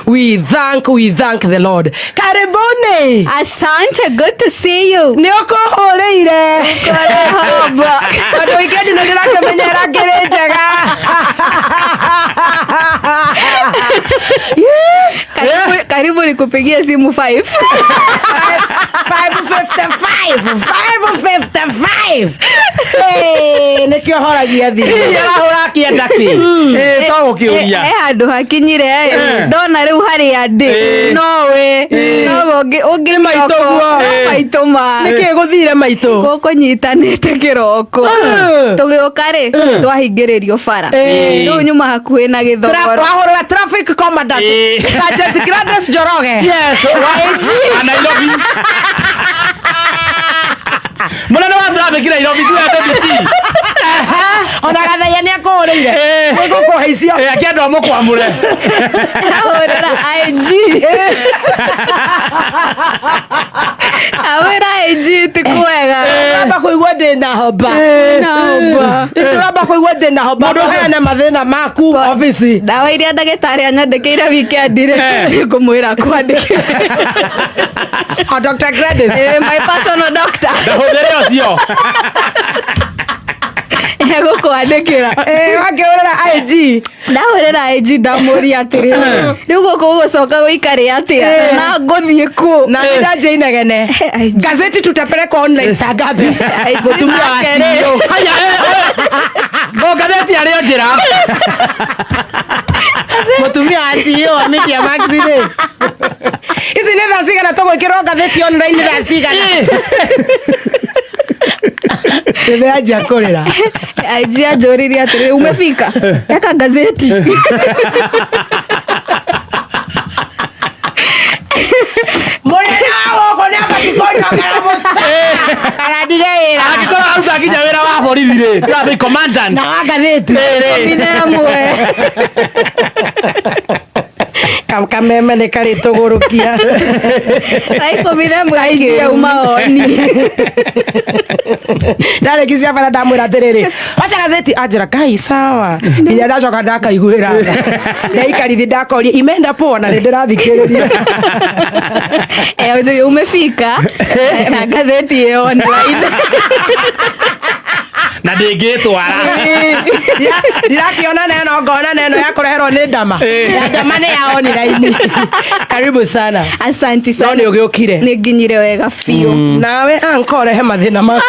We thank the Lord. Karibuni. Asante, good to see you. Ni ukuhureire. Hoba. Ando weekend no ndirakemenyera ngirinjega. Karibu nikupigie simu 5. 5:55. Nikio horagia thimu. Yarahura kienda ki. To gukiuria. Handu hakinyire ndona riu hari andi. Nowe. No ungi maitoma. Niki guthire maito. Gukunyitanite kiroko. Tugiuka ri twahingiririo bara. Riu nyuma hakuhi na githogoro. Twahurira traffic commandant. Sergeant Gladys Njoroge. Yes. Nairobi. Mwana wa traffic Nairobi tu FBT. Ona gathaya ni akuhurire. Nigukuheisia. Akienda amukwamure. Ahurira IG. Awira IG tikwega. Amba kuigua ndina hoba. Amba kuigua ndina hoba. Mundu hena mathina maku office. Dawa iria ndagĩtarĩ anyandĩkĩire weekend rĩ ngũmwĩra kwandĩke. Dr. Gladys. My personal doctor. Ndahũthĩre ũcio. Egũkwandĩkĩra. Wakĩhũrĩra IG. Ndahũrĩra IG ndamũria atĩrĩ. Rĩu gũkũ gũgũcoka gũikare atĩa? Na ngũthiĩ kũ? Na nĩndanjia inegene. Gazeti tutapeleka online saa ngapi? Mũtumia wa CEO. Gazeti arĩ njĩra. Mũtumia wa CEO wa Media Max rĩ. Ici nĩ thaa cigana tũgwĩkĩrwo gazeti online thaa cigana? Nimeanjia kurira. IG anjũririe atĩrĩ umefika? Eka gazeti. Mũnene wa gũkũ nĩabatĩkonyongera mũca. Aradige wĩra. Angĩkorwo aruta nginya wĩra wa borithi rĩ, traffic commandant. Na wa gatheti. Minamwe. Kameme nĩ karĩ tũgũrũkia. Ikũmi na ĩmwe IG yauma oni. Ndarĩkĩcia bara ndamwĩra atĩrĩrĩ, wacha gazeti anjĩra kai sawa. Nginya ndacoka ndakaiguĩra. Ndaikarithi ndakoria imeenda poa na nĩndĩrathikĩrĩria. Ũnjũge umefika na gazeti ĩyo online. Na ndĩngĩtwara. Ndirakiona neno ngona neno ya kũreherwo nĩ ndama. Ya ndama nĩ ya online. Karibu sana. Asante sana. Nĩ ũgĩũkire. Nĩ nginyire wega biũ. Nawe ankorehe mathĩna maku.